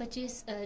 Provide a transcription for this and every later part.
25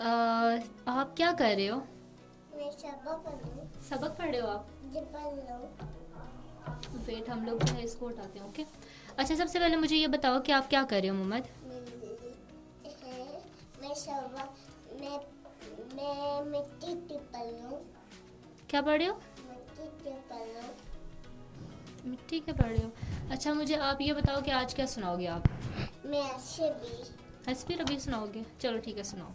آپ کیا کر رہے ہو؟ میں سبق پڑھوں. سبق پڑھ رہے ہو آپ؟ جی پڑھ لو. ویٹ ہم لوگ جو ہے اس کو اٹھاتے ہیں. اوکے اچھا، سب سے پہلے مجھے یہ بتاؤ کہ آپ کیا کر رہے ہو محمد؟ میں سبق میں مٹی ٹپل لوں. کیا پڑھ رہے ہو؟ مٹی ٹپل لوں. مٹی کے پڑھ رہے ہو. اچھا مجھے آپ یہ بتاؤ کہ آج کیا سناؤ گے آپ؟ میں ایسے بھی حسبی ربی سناؤ گے؟ چلو ٹھیک ہے سناؤ.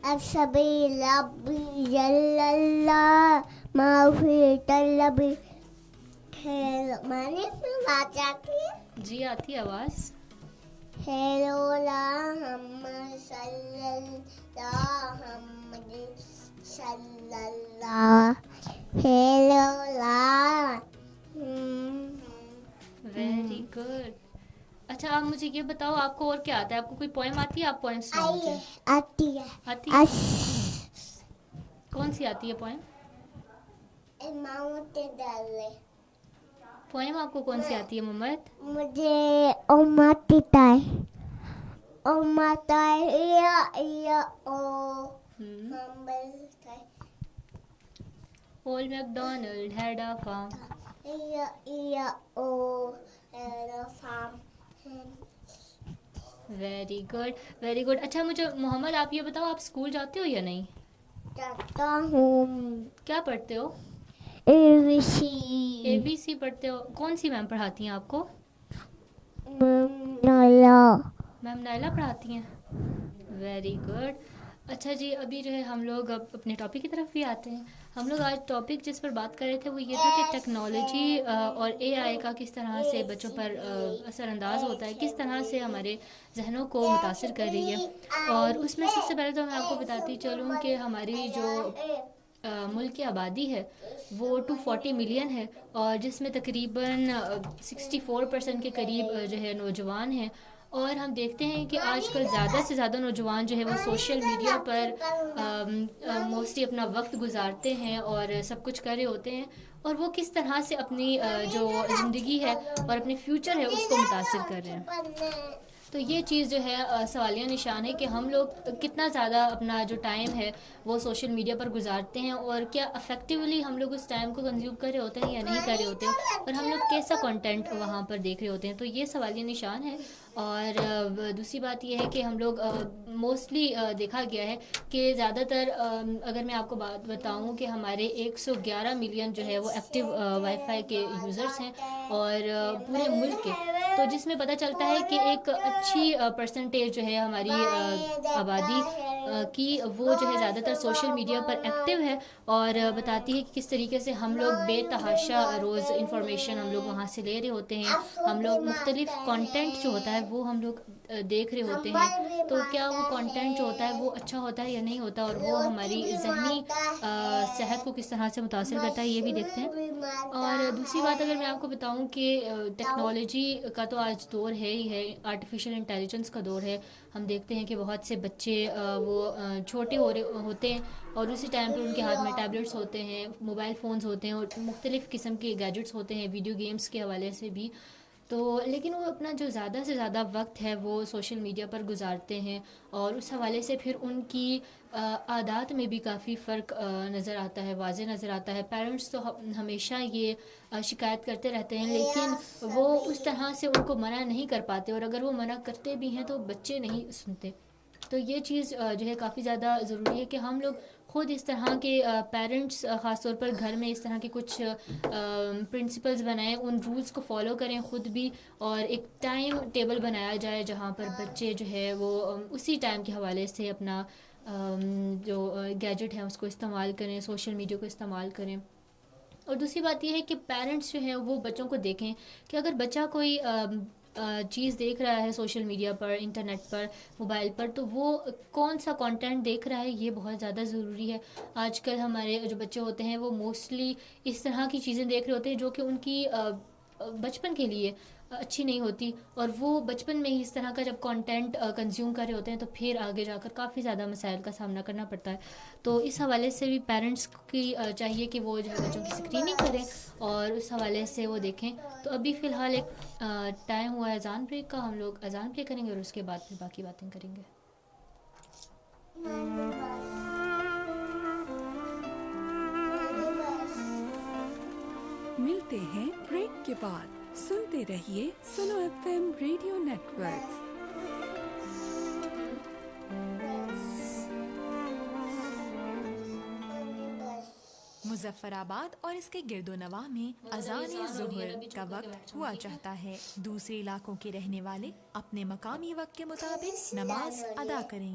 اب سبھی ربی جل اللہ معافی طلبی. مانے میں بات آتی ہے. جی آتی ہے آواز. ہیلو لا محمد صلی اللہ محمد صلی اللہ. ہیلو لا. Very good. اچھا آپ مجھے یہ بتاؤ آپ کو اور کیا آتا ہے؟ آپ کو کوئی پوئم آتی ہے؟ آپ پوئم سناؤ مجھے. آتی ہے. آتی ہے؟ کون سی آتی ہے پوئم؟ امامت ڈالے. پوئم آپ کو کون سی آتی ہے محمد؟ مجھے اماتتا ہے. اماتا ہے او ہمبل ہے. Old MacDonald had a farm. O form. Very good very good. اچھا مجھے محمد آپ یہ بتاؤ آپ اسکول جاتے ہو یا نہیں؟ جاتا ہوں. کیا پڑھتے ہو؟ ABC. ABC پڑھتے ہو. کون سی میم پڑھاتی ہیں آپ کو؟ نالا. میم نائلہ پڑھاتی ہیں. Very good. اچھا جی ابھی جو ہے ہم لوگ اب اپنے ٹاپک کی طرف بھی آتے ہیں. ہم لوگ آج ٹاپک جس پر بات کر رہے تھے وہ یہ تھا کہ ٹیکنالوجی اور اے آئی کا کس طرح سے بچوں پر اثر انداز ہوتا ہے، کس طرح سے ہمارے ذہنوں کو متاثر کر رہی ہے. اور اس میں سب سے پہلے تو میں آپ کو بتاتی چلوں کہ ہماری جو ملک کی آبادی ہے وہ 240 ملین ہے، اور جس میں تقریباً 64% کے قریب جو ہے نوجوان ہیں. اور ہم دیکھتے ہیں کہ آج کل زیادہ سے زیادہ نوجوان جو ہے وہ سوشل میڈیا پر موسٹلی اپنا وقت گزارتے ہیں اور سب کچھ کر رہے ہوتے ہیں، اور وہ کس طرح سے اپنی جو زندگی ہے اور اپنی فیوچر ہے اس کو متاثر کر رہے ہیں. تو یہ چیز جو ہے سوالیہ نشان ہے کہ ہم لوگ کتنا زیادہ اپنا جو ٹائم ہے وہ سوشل میڈیا پر گزارتے ہیں، اور کیا افیکٹولی ہم لوگ اس ٹائم کو کنزیوم کر رہے ہوتے ہیں یا نہیں کر رہے ہوتے ہیں، اور ہم لوگ کیسا کنٹینٹ وہاں پر دیکھ رہے ہوتے ہیں. تو یہ سوالیہ نشان ہے. اور دوسری بات یہ ہے کہ ہم لوگ موسٹلی دیکھا گیا ہے کہ زیادہ تر اگر میں آپ کو بات بتاؤں کہ ہمارے 111 ملین جو ہے وہ ایکٹیو وائی فائی کے یوزرس ہیں اور پورے ملک کے، تو جس میں پتہ چلتا ہے کہ ایک اچھی پرسنٹیج جو ہے ہماری آبادی کی وہ جو ہے زیادہ تر سوشل میڈیا پر ایکٹیو ہے، اور بتاتی ہے کہ کس طریقے سے ہم لوگ بے تحاشا روز انفارمیشن ہم لوگ وہاں سے لے رہے ہوتے ہیں. ہم لوگ مختلف کانٹینٹ جو ہوتا ہے وہ ہم لوگ دیکھ رہے ہوتے ہیں. تو کیا وہ کانٹینٹ جو ہوتا ہے وہ اچھا ہوتا ہے یا نہیں ہوتا، اور وہ ہماری ذہنی صحت کو کس طرح سے متاثر کرتا ہے یہ بھی دیکھتے ہیں. اور دوسری بات اگر میں آپ کو بتاؤں کہ ٹیکنالوجی کا تو آج دور ہے ہی ہے، آرٹیفیشیل انٹیلیجنس کا دور ہے. ہم دیکھتے ہیں کہ بہت سے بچے وہ چھوٹے ہوتے ہیں اور اسی ٹائم پہ ان کے ہاتھ میں ٹیبلیٹس ہوتے ہیں، موبائل فونز ہوتے ہیں، اور مختلف قسم کے گیجٹس ہوتے ہیں ویڈیو گیمز کے حوالے سے بھی. تو لیکن وہ اپنا جو زیادہ سے زیادہ وقت ہے وہ سوشل میڈیا پر گزارتے ہیں، اور اس حوالے سے پھر ان کی عادات میں بھی کافی فرق نظر آتا ہے، واضح نظر آتا ہے. پیرنٹس تو ہمیشہ یہ شکایت کرتے رہتے ہیں، لیکن وہ اس طرح سے ان کو منع نہیں کر پاتے، اور اگر وہ منع کرتے بھی ہیں تو بچے نہیں سنتے. تو یہ چیز جو ہے کافی زیادہ ضروری ہے کہ ہم لوگ خود اس طرح کے پیرنٹس خاص طور پر گھر میں اس طرح کے کچھ پرنسپلز بنائیں، ان رولز کو فالو کریں خود بھی، اور ایک ٹائم ٹیبل بنایا جائے جہاں پر بچے جو ہے وہ اسی ٹائم کے حوالے سے اپنا جو گیجٹ ہے اس کو استعمال کریں، سوشل میڈیا کو استعمال کریں. اور دوسری بات یہ ہے کہ پیرنٹس جو ہیں وہ بچوں کو دیکھیں کہ اگر بچہ کوئی چیز دیکھ رہا ہے سوشل میڈیا پر، انٹرنیٹ پر، موبائل پر، تو وہ کون سا کانٹینٹ دیکھ رہا ہے یہ بہت زیادہ ضروری ہے. آج کل ہمارے جو بچے ہوتے ہیں وہ موسٹلی اس طرح کی چیزیں دیکھ رہے ہوتے ہیں جو کہ ان کی بچپن کے لیے اچھی نہیں ہوتی، اور وہ بچپن میں ہی اس طرح کا جب کانٹینٹ کنزیوم کر رہے ہوتے ہیں تو پھر آگے جا کر کافی زیادہ مسائل کا سامنا کرنا پڑتا ہے. تو اس حوالے سے بھی پیرنٹس کی چاہیے کہ وہ جو ہے بچوں کی اسکریننگ کریں اور اس حوالے سے وہ دیکھیں. تو ابھی فی الحال ایک ٹائم ہوا ہے اذان بریک کا، ہم لوگ اذان پلے کریں گے اور اس کے بعد پھر باقی باتیں کریں گے. ملتے ہیں بریک کے بعد. سنتے رہیے سنو FM ریڈیو نیٹورک. مظفر آباد اور اس کے گرد و نواح میں اذان ظہر کا وقت ہوا چاہتا ہے. دوسرے علاقوں کے رہنے والے اپنے مقامی وقت کے مطابق نماز ادا کریں.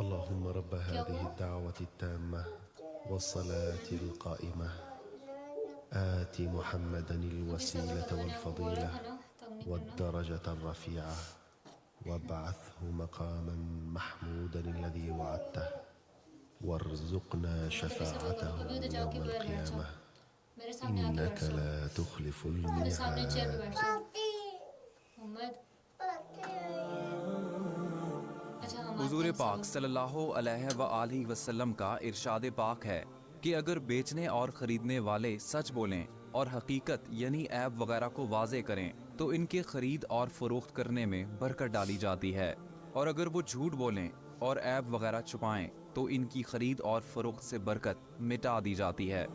اللهم رب هذه الدعوة التامة والصلاة القائمة آت محمدا الوسيلة والفضيلة والدرجة الرفيعة وابعثه مقاما محمودا الذي وعدته وارزقنا شفاعته يوم القيامة إنك لا تخلف الميعاد. حضور پاک صلی اللہ علیہ وآلہ وسلم کا ارشاد پاک ہے کہ اگر بیچنے اور خریدنے والے سچ بولیں اور حقیقت یعنی عیب وغیرہ کو واضح کریں تو ان کے خرید اور فروخت کرنے میں برکت ڈالی جاتی ہے، اور اگر وہ جھوٹ بولیں اور عیب وغیرہ چھپائیں تو ان کی خرید اور فروخت سے برکت مٹا دی جاتی ہے۔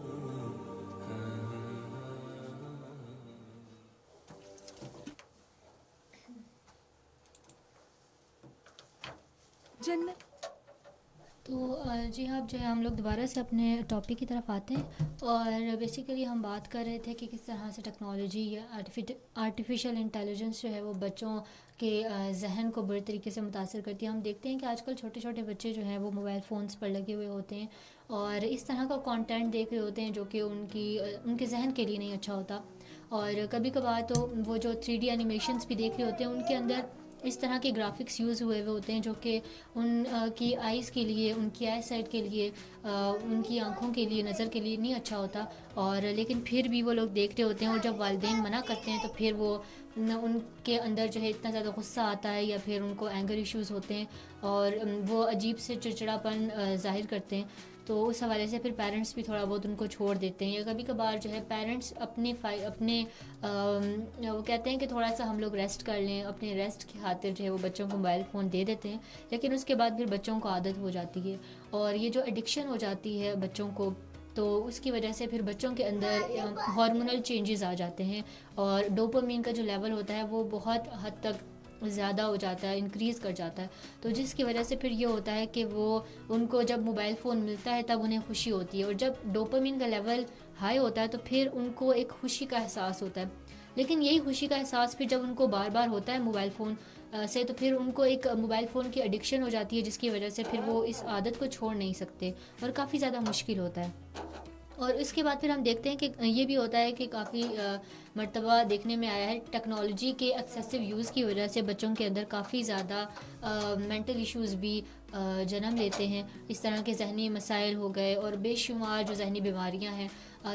جنت تو جی ہاں، اب جو ہے ہم لوگ دوبارہ سے اپنے ٹاپک کی طرف آتے ہیں، اور بیسیکلی ہم بات کر رہے تھے کہ کس طرح سے ٹیکنالوجی یا آرٹیفیشیل انٹیلیجنس جو ہے وہ بچوں کے ذہن کو بڑے طریقے سے متاثر کرتی ہے۔ ہم دیکھتے ہیں کہ آج کل چھوٹے چھوٹے بچے جو ہیں وہ موبائل فونس پر لگے ہوئے ہوتے ہیں اور اس طرح کا کانٹینٹ دیکھ رہے ہوتے ہیں جو کہ ان کے ذہن کے لیے نہیں اچھا ہوتا، اور کبھی کبھار تو وہ جو 3D اینیمیشنس بھی دیکھ رہے ہوتے ہیں ان کے اندر اس طرح کے گرافکس یوز ہوئے ہوتے ہیں جو کہ ان کی آئیز کے لیے، ان کی آئی سائٹ کے لیے، ان کی آنکھوں کے لیے، نظر کے لیے نہیں اچھا ہوتا، اور لیکن پھر بھی وہ لوگ دیکھ رہے ہوتے ہیں، اور جب والدین منع کرتے ہیں تو پھر وہ ان کے اندر جو ہے اتنا زیادہ غصہ آتا ہے یا پھر ان کو اینگر ایشوز ہوتے ہیں اور وہ عجیب سے چڑچڑاپن ظاہر کرتے ہیں۔ تو اس حوالے سے پھر پیرنٹس بھی تھوڑا بہت ان کو چھوڑ دیتے ہیں، یا کبھی کبھار جو ہے پیرنٹس اپنے وہ کہتے ہیں کہ تھوڑا سا ہم لوگ ریسٹ کر لیں، اپنے ریسٹ کی خاطر جو ہے وہ بچوں کو موبائل فون دے دیتے ہیں، لیکن اس کے بعد پھر بچوں کو عادت ہو جاتی ہے، اور یہ جو ایڈکشن ہو جاتی ہے بچوں کو، تو اس کی وجہ سے پھر بچوں کے اندر ہارمونل چینجز آ جاتے ہیں، اور ڈوپامین کا جو لیول ہوتا ہے وہ بہت حد تک زیادہ ہو جاتا ہے، انکریز کر جاتا ہے، تو جس کی وجہ سے پھر یہ ہوتا ہے کہ وہ ان کو جب موبائل فون ملتا ہے تب انہیں خوشی ہوتی ہے، اور جب ڈوپامین کا لیول ہائی ہوتا ہے تو پھر ان کو ایک خوشی کا احساس ہوتا ہے، لیکن یہی خوشی کا احساس پھر جب ان کو بار بار ہوتا ہے موبائل فون سے، تو پھر ان کو ایک موبائل فون کی ایڈکشن ہو جاتی ہے، جس کی وجہ سے پھر وہ اس عادت کو چھوڑ نہیں سکتے اور کافی زیادہ مشکل ہوتا ہے۔ اور اس کے بعد پھر ہم دیکھتے ہیں کہ یہ بھی ہوتا ہے کہ کافی مرتبہ دیکھنے میں آیا ہے ٹیکنالوجی کے ایکسیسو یوز کی وجہ سے بچوں کے اندر کافی زیادہ مینٹل ایشوز بھی جنم لیتے ہیں، اس طرح کے ذہنی مسائل ہو گئے اور بے شمار جو ذہنی بیماریاں ہیں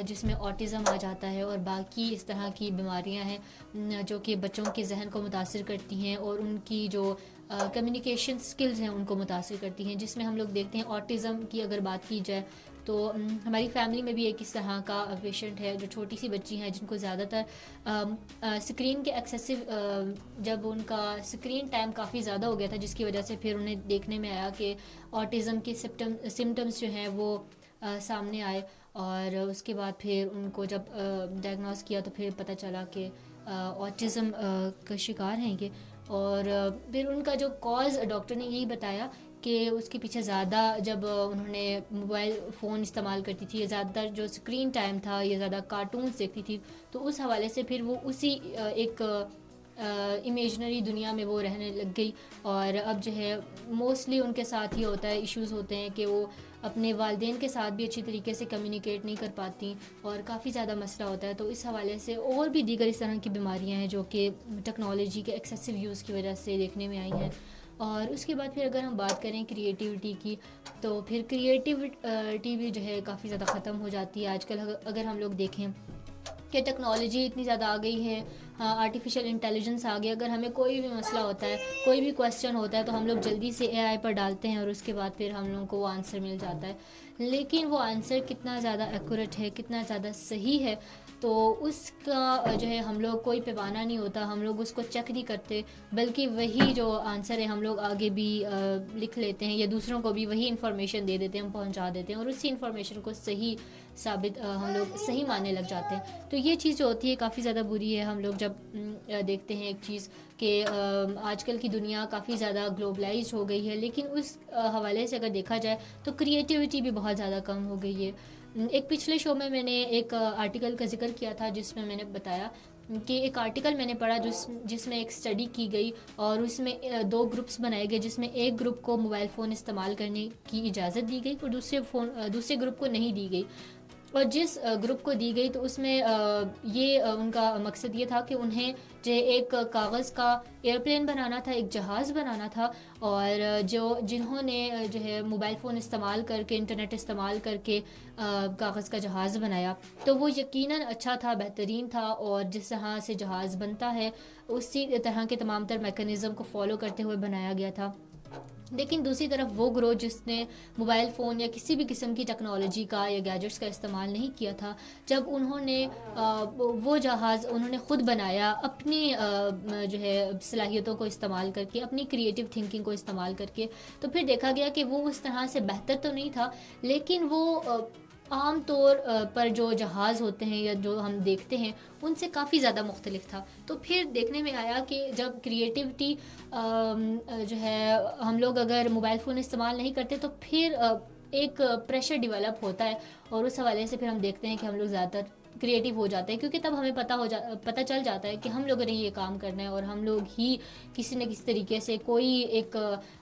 جس میں آٹزم آ جاتا ہے اور باقی اس طرح کی بیماریاں ہیں جو کہ بچوں کے ذہن کو متاثر کرتی ہیں اور ان کی جو کمیونیکیشن سکلز ہیں ان کو متاثر کرتی ہیں، جس میں ہم لوگ دیکھتے ہیں آٹزم کی اگر بات کی جائے تو ہماری فیملی میں بھی ایک اس طرح کا پیشنٹ ہے جو چھوٹی سی بچی ہیں جن کو زیادہ تر اسکرین کے ایکسیسو جب ان کا اسکرین ٹائم کافی زیادہ ہو گیا تھا، جس کی وجہ سے پھر انہیں دیکھنے میں آیا کہ آٹزم کے سمٹمز جو ہیں وہ سامنے آئے، اور اس کے بعد پھر ان کو جب ڈائگنوز کیا تو پھر پتہ چلا کہ آٹزم کا شکار ہیں یہ، اور پھر ان کا جو کاز ڈاکٹر نے یہی بتایا کہ اس کے پیچھے زیادہ جب انہوں نے موبائل فون استعمال کرتی تھی، یا زیادہ تر جو اسکرین ٹائم تھا یا زیادہ کارٹونز دیکھتی تھی، تو اس حوالے سے پھر وہ اسی ایک امیجنری دنیا میں وہ رہنے لگ گئی، اور اب جو ہے موسٹلی ان کے ساتھ یہ ہوتا ہے، ایشوز ہوتے ہیں کہ وہ اپنے والدین کے ساتھ بھی اچھی طریقے سے کمیونیکیٹ نہیں کر پاتی اور کافی زیادہ مسئلہ ہوتا ہے، تو اس حوالے سے اور بھی دیگر اس طرح کی بیماریاں ہیں جو کہ ٹیکنالوجی کے ایکسیسو یوز کی وجہ سے دیکھنے میں آئی ہیں۔ اور اس کے بعد پھر اگر ہم بات کریں کریٹیوٹی کی، تو پھر کریٹیوٹی بھی جو ہے کافی زیادہ ختم ہو جاتی ہے آج کل، اگر ہم لوگ دیکھیں کہ ٹیکنالوجی اتنی زیادہ آ گئی ہے، آرٹیفیشیل انٹیلیجنس آ گئی، اگر ہمیں کوئی بھی مسئلہ ہوتا ہے، کوئی بھی کویسچن ہوتا ہے تو ہم لوگ جلدی سے اے آئی پر ڈالتے ہیں اور اس کے بعد پھر ہم لوگوں کو وہ آنسر مل جاتا ہے، لیکن وہ آنسر کتنا زیادہ ایکوریٹ ہے، کتنا زیادہ صحیح ہے، تو اس کا جو ہے ہم لوگ کوئی پیمانہ نہیں ہوتا، ہم لوگ اس کو چیک نہیں کرتے، بلکہ وہی جو آنسر ہے ہم لوگ آگے بھی لکھ لیتے ہیں یا دوسروں کو بھی وہی انفارمیشن دے دیتے ہیں، ہم پہنچا دیتے ہیں اور اسی انفارمیشن کو صحیح ثابت ہم لوگ صحیح ماننے لگ جاتے ہیں، تو یہ چیز جو ہوتی ہے کافی زیادہ بری ہے۔ ہم لوگ جب دیکھتے ہیں ایک چیز کہ آج کل کی دنیا کافی زیادہ گلوبلائزڈ ہو گئی ہے، لیکن اس حوالے سے اگر دیکھا جائے تو کریٹیوٹی بھی بہت زیادہ کم ہو گئی ہے۔ ایک پچھلے شو میں نے ایک آرٹیکل کا ذکر کیا تھا جس میں میں نے بتایا کہ ایک آرٹیکل میں نے پڑھا جس میں ایک اسٹڈی کی گئی اور اس میں 2 گروپس بنائے گئے، جس میں ایک گروپ کو موبائل فون استعمال کرنے کی اجازت دی گئی اور دوسرے گروپ کو نہیں دی گئی، اور جس گروپ کو دی گئی تو اس میں یہ ان کا مقصد یہ تھا کہ انہیں جو ایک کاغذ کا ایئرپلین بنانا تھا، ایک جہاز بنانا تھا، اور جنہوں نے جو ہے موبائل فون استعمال کر کے، انٹرنیٹ استعمال کر کے کاغذ کا جہاز بنایا تو وہ یقیناً اچھا تھا، بہترین تھا، اور جس طرح سے جہاز بنتا ہے اسی طرح کے تمام تر میکانزم کو فالو کرتے ہوئے بنایا گیا تھا، لیکن دوسری طرف وہ گروہ جس نے موبائل فون یا کسی بھی قسم کی ٹیکنالوجی کا یا گیجٹس کا استعمال نہیں کیا تھا، جب انہوں نے وہ جہاز انہوں نے خود بنایا اپنی جو ہے صلاحیتوں کو استعمال کر کے، اپنی کریٹیو تھنکنگ کو استعمال کر کے، تو پھر دیکھا گیا کہ وہ اس طرح سے بہتر تو نہیں تھا، لیکن وہ عام طور پر جو جہاز ہوتے ہیں یا جو ہم دیکھتے ہیں ان سے کافی زیادہ مختلف تھا. تو پھر دیکھنے میں آیا کہ جب کریٹیوٹی جو ہے ہم لوگ اگر موبائل فون استعمال نہیں کرتے تو پھر ایک پریشر ڈیولپ ہوتا ہے، اور اس حوالے سے پھر ہم دیکھتے ہیں کہ ہم لوگ زیادہ تر کریٹیو ہو جاتے ہیں، کیونکہ تب ہمیں پتہ چل جاتا ہے کہ ہم لوگوں نے یہ کام کرنا ہے، اور ہم لوگ ہی کسی نہ کسی طریقے سے کوئی ایک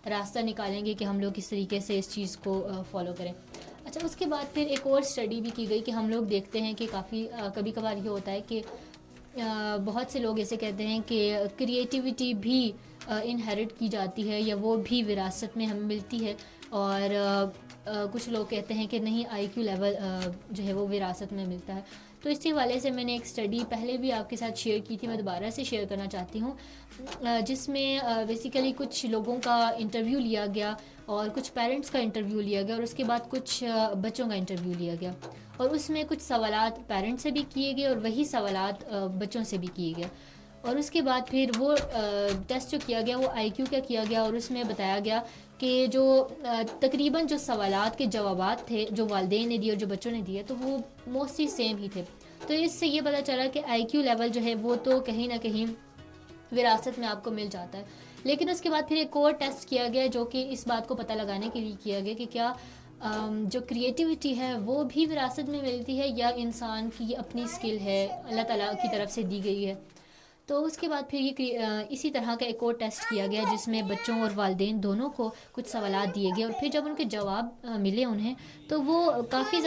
راستہ نکالیں گے کہ ہم لوگ کس طریقے سے اس چیز کو فالو کریں. اچھا، اس کے بعد پھر ایک اور اسٹڈی بھی کی گئی کہ ہم لوگ دیکھتے ہیں کہ کافی کبھی کبھار یہ ہوتا ہے کہ بہت سے لوگ ایسے کہتے ہیں کہ کریٹیوٹی بھی انہیرٹ کی جاتی ہے یا وہ بھی وراثت میں ہمیں ملتی ہے، اور کچھ لوگ کہتے ہیں کہ نہیں، آئی کیو لیول جو ہے وہ وراثت میں ملتا ہے. تو اسی حوالے سے میں نے ایک اسٹڈی پہلے بھی آپ کے ساتھ شیئر کی تھی، میں دوبارہ سے شیئر کرنا چاہتی ہوں، جس میں بیسیکلی کچھ لوگوں کا انٹرویو لیا گیا اور کچھ پیرنٹس کا انٹرویو لیا گیا، اور اس کے بعد کچھ بچوں کا انٹرویو لیا گیا، اور اس میں کچھ سوالات پیرنٹس سے بھی کیے گئے اور وہی سوالات بچوں سے بھی کیے گئے. اور اس کے بعد پھر وہ ٹیسٹ جو کیا گیا وہ آئی کیو کا کیا گیا، اور اس میں بتایا گیا کہ جو تقریباً جو سوالات کے جوابات تھے جو والدین نے دیے اور جو بچوں نے دیے تو وہ موسٹلی سیم ہی تھے. تو اس سے یہ پتہ چلا کہ آئی کیو لیول جو ہے وہ تو کہیں نہ کہیں وراثت میں آپ کو مل جاتا ہے. لیکن اس کے بعد پھر ایک اور ٹیسٹ کیا گیا جو کہ اس بات کو پتہ لگانے کے لیے کیا گیا کہ کیا جو کریٹیوٹی ہے وہ بھی وراثت میں ملتی ہے یا انسان کی اپنی اسکل ہے، اللہ تعالیٰ کی طرف سے دی گئی ہے. تو اس کے بعد پھر یہ اسی طرح کا ایک اور ٹیسٹ کیا گیا جس میں بچوں اور والدین دونوں کو کچھ سوالات دیے گئے، اور پھر جب ان کے جواب ملے انہیں تو وہ کافی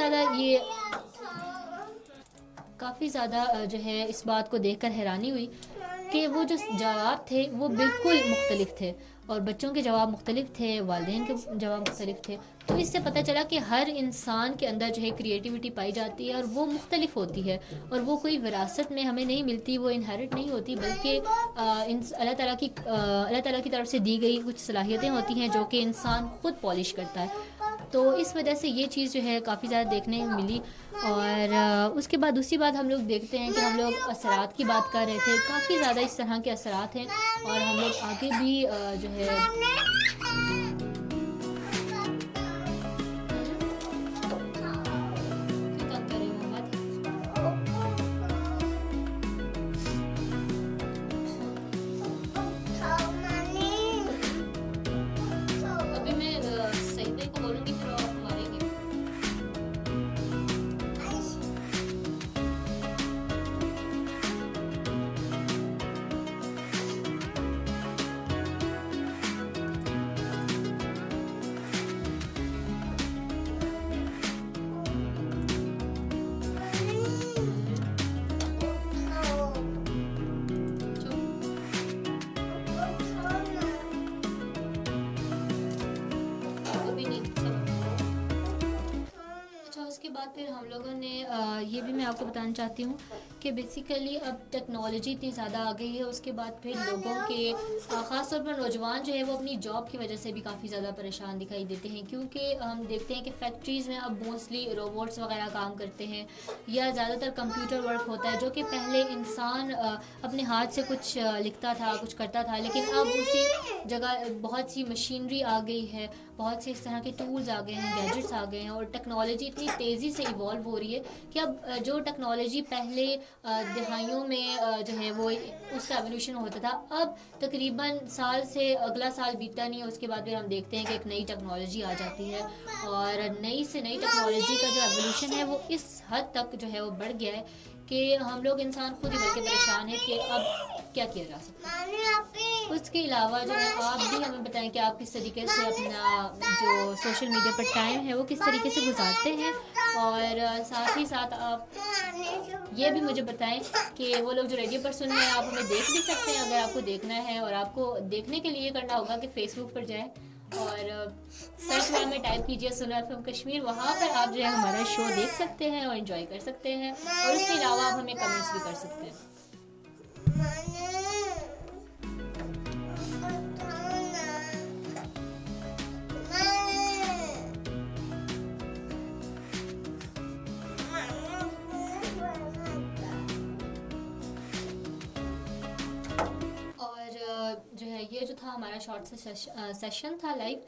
زیادہ جو ہے اس بات کو دیکھ کر حیرانی ہوئی کہ وہ جو جواب تھے وہ بالکل مختلف تھے، اور بچوں کے جواب مختلف تھے، والدین کے جواب مختلف تھے. تو اس سے پتہ چلا کہ ہر انسان کے اندر جو ہے کریٹیوٹی پائی جاتی ہے اور وہ مختلف ہوتی ہے، اور وہ کوئی وراثت میں ہمیں نہیں ملتی، وہ انہیرٹ نہیں ہوتی، بلکہ اللہ تعالیٰ کی طرف سے دی گئی کچھ صلاحیتیں ہوتی ہیں جو کہ انسان خود پالش کرتا ہے. تو اس وجہ سے یہ چیز جو ہے کافی زیادہ دیکھنے میں ملی. اور اس کے بعد دوسری بات ہم لوگ دیکھتے ہیں کہ ہم لوگ اثرات کی بات کر رہے تھے، کافی زیادہ اس طرح کے اثرات ہیں، اور ہم لوگ آگے بھی جو ہے ابھی میں سعیدے کو بولوں گی پھر آپ ماریں گے. اس کے بعد پھر ہم لوگوں نے یہ بھی میں آپ کو بتانا چاہتی ہوں کہ بیسیکلی اب ٹیکنالوجی اتنی زیادہ آ گئی ہے، اس کے بعد پھر لوگوں کے خاص طور پر نوجوان جو ہے وہ اپنی جاب کی وجہ سے بھی کافی زیادہ پریشان دکھائی دیتے ہیں، کیونکہ ہم دیکھتے ہیں کہ فیکٹریز میں اب موسٹلی روبوٹس وغیرہ کام کرتے ہیں یا زیادہ تر کمپیوٹر ورک ہوتا ہے، جو کہ پہلے انسان اپنے ہاتھ سے کچھ لکھتا تھا، کچھ کرتا تھا، لیکن اب اسی جگہ بہت سی مشینری آ گئی ہے، بہت سے اس طرح کے ٹولز آ گئے ہیں، گیجٹس آ گئے ہیں، اور ٹیکنالوجی اتنی تیزی سے ایوالو ہو رہی ہے کہ اب جو ٹیکنالوجی پہلے دہائیوں میں جو ہے وہ اس کا ایولیوشن ہوتا تھا، اب تقریباً سال سے اگلا سال بیتتا نہیں ہے، اس کے بعد پھر ہم دیکھتے ہیں کہ ایک نئی ٹیکنالوجی آ جاتی ہے، اور نئی سے نئی ٹیکنالوجی کا جو ایولیوشن ہے وہ اس حد تک جو ہے وہ بڑھ گیا ہے کہ ہم لوگ انسان خود ہی بڑھ کے پریشان ہیں کہ اب کیا کیا جا سکتا ہے. اس کے علاوہ جو ہے آپ بھی ہمیں بتائیں کہ آپ کس طریقے سے اپنا جو سوشل میڈیا پر ٹائم ہے وہ کس طریقے سے گزارتے ہیں، اور ساتھ ہی ساتھ آپ یہ بھی مجھے بتائیں کہ وہ لوگ جو ریڈیو پر سن رہے ہیں آپ ہمیں دیکھ بھی سکتے ہیں اگر آپ کو دیکھنا ہے، اور آپ کو دیکھنے کے لیے یہ کرنا ہوگا کہ فیس بک پر جائیں اور سرچ بار میں ٹائپ کیجیے سنا FM کشمیر، وہاں پر آپ جو ہے ہمارا شو دیکھ سکتے ہیں اور انجوائے کر سکتے ہیں، اور اس کے علاوہ آپ ہمیں کمنٹس بھی کر سکتے ہیں. ہمارا شارٹ سیشن تھا لائیو.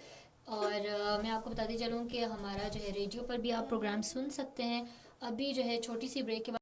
اور میں آپ کو بتاتی چلوں کہ ہمارا جو ہے ریڈیو پر بھی آپ پروگرام سن سکتے ہیں. ابھی جو ہے چھوٹی سی بریک کے بعد